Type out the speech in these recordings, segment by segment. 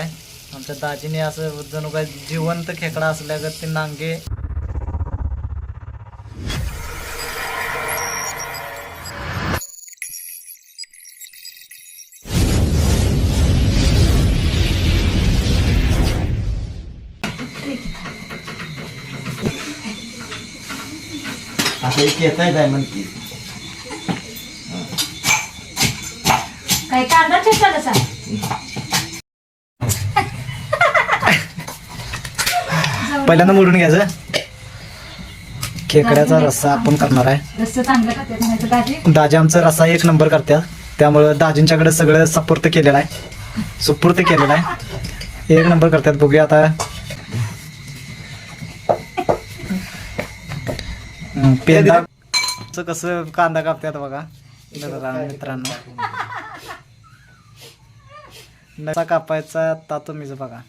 आमच्या दाजीने असं जणू काय जिवंत खेकडा असल्यागत ते नांगे आता एक येत आहे काय म्हणते काय कांदा चिरता कसा पहिल्यांदा मोडून घ्यायचं. खेकड्याचा रस्सा आपण करणार आहे. रस्सा चांगला करतात म्हणायचं दाजी. दाजी आमचा रस्सा एक नंबर करतात, त्यामुळं दाजींच्याकडे सगळं सुपूर्त केलेलं आहे. एक नंबर करतात. बघूया आता पेंदा कसं कांदा कापतात बघा मित्रांनो. नसा कापायचा ता तुम्हीच बघा.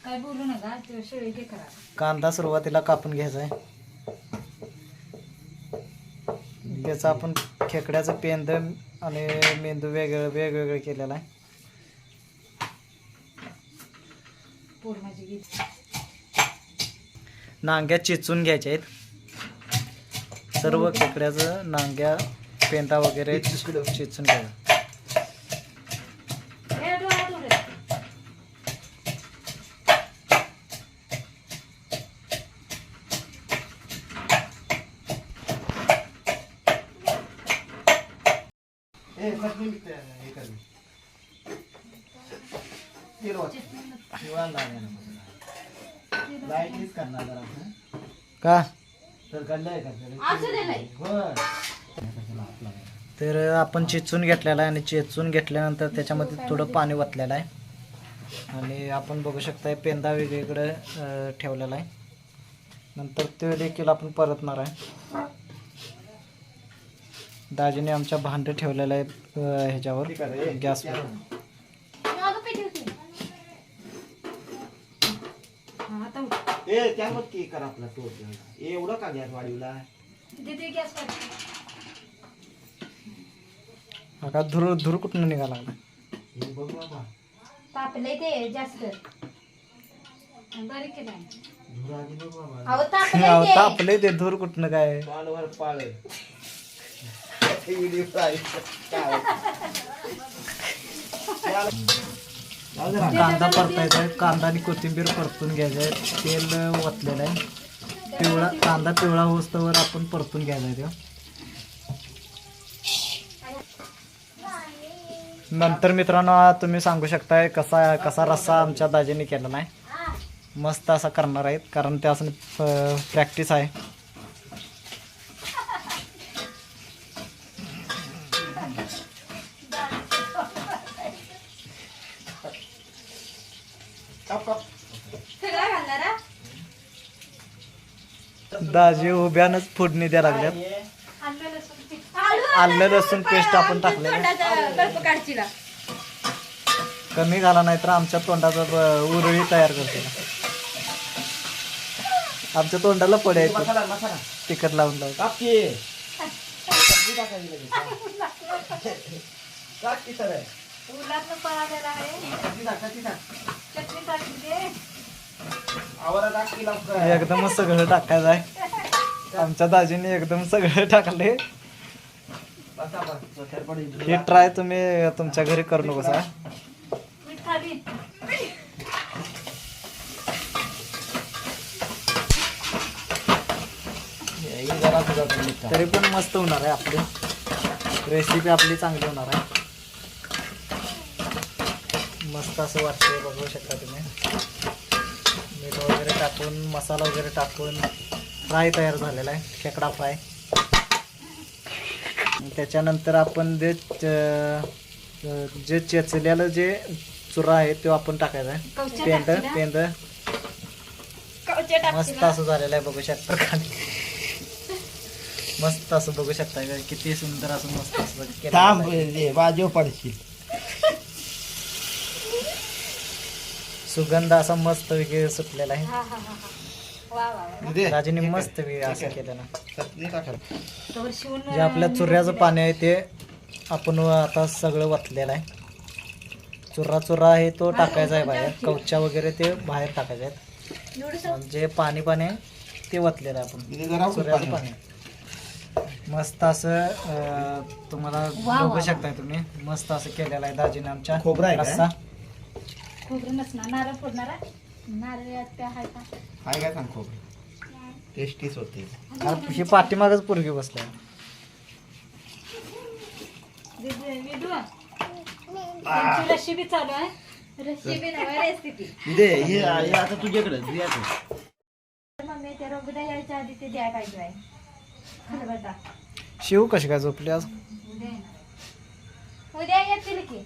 काय बोलू नका ते शिळे घे करा. कांदा सुरुवातीला कापून घ्यायचा आहे. त्याचं आपण खेकड्याचं पेंद आणि मेंदू वेगवेगळं केलेलं आहे. पूर्णाची गीत नांग्या चेचून घ्यायच्या आहेत. सर्व खेकड्याचं नांग्या पेंदा वगैरे चेचून घ्यायचं. का तर आपण चेचून घेतलेला आहे आणि चेचून घेतल्यानंतर त्याच्यामध्ये थोडं पाणी ओतलेलं आहे आणि आपण बघू शकता पेंदा वेगवेगळं ठेवलेला आहे. नंतर ते देखील आपण परतणार आहे. दाजीने आमच्या भांडे ठेवलेलं आहे ह्याच्यावर गॅसवर. एवढं का गॅस वाढवला का धूर कुठून निघाला लागला. बघ बाबा तापले ते जास्त बारीक केलं धुरा आधी बघ बाबा अहो तापले ते तापले ते धूर कुठनं काय. पाळवर पाळ कांदा परतायचा आहे. कांदा आणि कोथिंबीर परतून घ्यायचं आहे. तेल ओतलेलं आहे. कांदा पिवळा होस्तवर आपण परतून घ्यायचा आहे. नंतर मित्रांनो तुम्ही सांगू शकताय कसा रस्सा आमच्या दाजीने केलेला आहे. मस्त असा करणार आहेत कारण ते असं प्रॅक्टिस आहे. दाजी उभ्यानच फोडणी द्या लागल्यात. आलं लसूण पेस्ट आपण टाकलेलं कमी घाला नाही तर आमच्या तोंडाचा उरळी तयार करते. आमच्या तोंडाला पडायचं तिखट लावून एकदमच सगळं टाकायचं आहे. आमच्या दाजीने एकदम सगळं टाकले. हे ट्राय तुम्ही तुमच्या घरी करू नकोसा. तरी पण मस्त होणार आहे. आपली रेसिपी आपली चांगली होणार आहे. मस्त असं वाटतंय बघू शकता तुम्ही. मीठ वगैरे टाकून मसाला वगैरे टाकून फ्राय तयार झालेला आहे. खेकडा फ्राय. त्याच्यानंतर आपण जे चेचलेलं जे चुरा आहे तो आपण टाकायचा आहे. पेंद मस्त असं झालेलं आहे बघू शकता. मस्त असं बघू शकता किती सुंदर असं मस्त असं बाजू पडशील. सुगंध असा मस्त वेगळे सुटलेला आहे. राजीने मस्त असं केलेलं. जे आपल्या चुऱ्याचं पाणी आहे ते आपण आता सगळं वतलेलं आहे. चुरा चुरा आहे तो टाकायचा आहे बाहेर, कवच्या वगैरे ते बाहेर टाकायचे आहेत. आणि जे पाणी पाणी आहे ते वतलेलं आहे इथे आपण जरा चुऱ्याचं पाणी. मस्त असं तुम्हाला बघू शकताय तुम्ही, मस्त असं केलेलं आहे दाजीने आमच्या. खोबरं आहे काय? रस्सा खोबरं नसणार, नारळ फोडणारा नारळ त्या आहे का? काय काय सांग खोबरं टेस्टीच होते. आणि ही पाठीमागच पोरगी बसलाय. विदू त्यांची रेसिपी चालू आहे. रेसिपी नव्हे रेसिपी. दे हे आता तुझ्याकडे तुझ्याकडे. मम्मी त्या रोगदा यायच्या आधी ते द्यायला पाहिजे आहे. खलबत्ता शिव कशी काय झोपली आज? उद्या येणार. उद्या येतील की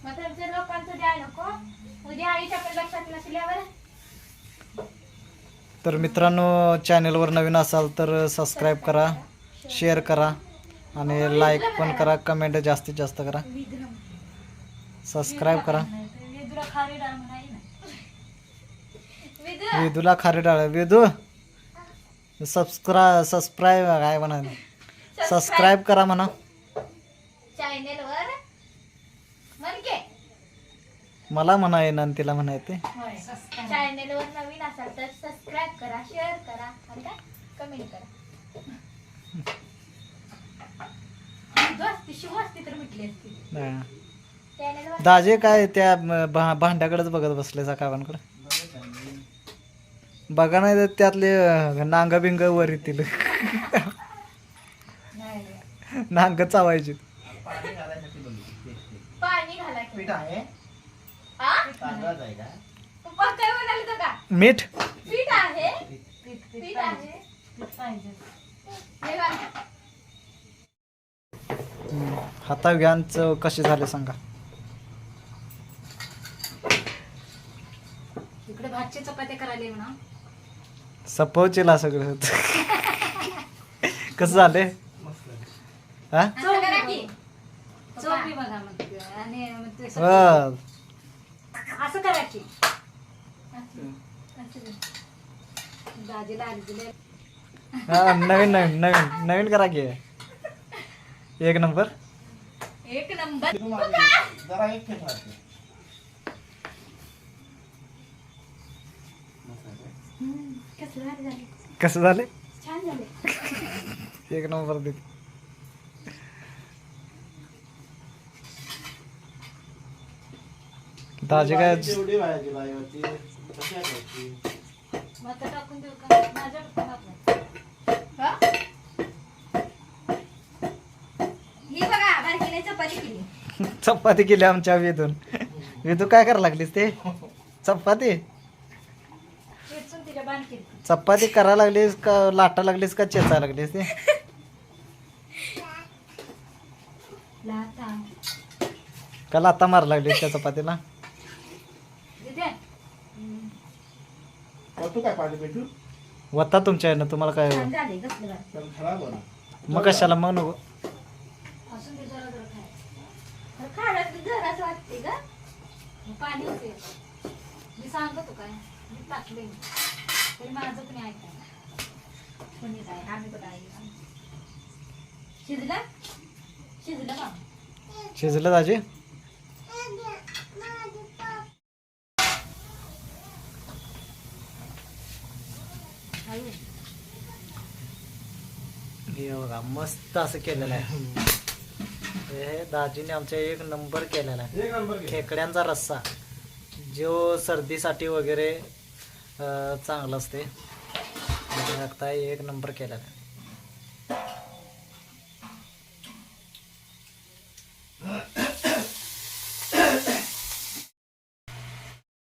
मग तुमच्या लोकांचं द्या नको. उद्या आईच्या पण लक्षात नसल्यावर तर मित्रांनो, चॅनलवर नवीन असाल तर सबस्क्राईब करा, शेअर करा आणि लाईक पण करा, कमेंट जास्तीत जास्त करा, सबस्क्राईब करा. विदूला खारी डाळ म्हणाय ना. विदू वेदूला खारी डाळ. वेदू सबस्क्राईब काय म्हणा, सबस्क्राईब करा म्हणा. चॅनेलवर म्हण के मला म्हणा येणार आणि तिला म्हणा येते. चॅनेलवर नवीन असाल तर सबस्क्राईब करा, शेअर करा आणि काय कमेंट करा. दोस्ती शिवस्ती तर म्हटली असती. हा. चॅनेलवर दाजे काय त्या भांड्याकडेच बघत बसले सकाळकडे. बघा नाही तर त्यातले नांग बिंग वर येतील. नांग चावायची. पाणी घाला की. पीठ आहे हा? तांदळाचं आहे का? पप्पा काय म्हणाले तो का? मीठ पीठ आहे. पीठ आहे. हे घाल. हाता घ्यान कसे झाले सांगा. इकडे भातची चपात्या करायला म्हणा. सपवचेला सगळं. कसं झाले हा? असं करा की. चोपी बघा मग आणि मग ते सगळं. वा. असं करा की. दाजीला आली दिले. हा, नवीन नवीन नवीन नवीन करा की. एक नंबर. एक नंबर. जरा एक फेट वाटते. कसं झाले झाले. कसं झाले? छान झाले. एक नंबर दे. दाजी काय तेवढी व्हायची बाईवरती कशी आहे? मग आता टाकून देऊ का? माझ्याकडे पण टाकलं. ही बघा बारकीने चपाती केली. चपाती केली आमच्या वेदून. वेदू काय करायला लागलीस ते? चपाती चेचून तिच्या बाण केली. चपाती करायला लागलीस का लाटा लागलीस का चेचायला लागलीस ते? लाता. का लाता मारा लागलीस त्या चपातीला? दिदे. तू काय पाणी पेटू वत्ता तुमच्या आहे ना, तुम्हाला काय छान झाले कसलं झालं. तर खराब होणार. मग कशाला मग नको. असून ते जरा जरा खाय. खाण्यात जराच वाटते ग. पाणी होते. मी सांगतो काय मी टाकले तरी माझं कोणी ऐकायला कोणी काय आम्ही पण ऐक. शिजलं शिजलं का? शिजलं दाजी? हळू. हे बघा मस्त असं केलेलं आहे. हे दाजीने आमच्या एक नंबर केलेला आहे. एक नंबर घे. खेकड्यांचा रस्सा जो सर्दीसाठी वगैरे चांगला असते. बघताय एक नंबर केलेला आहे.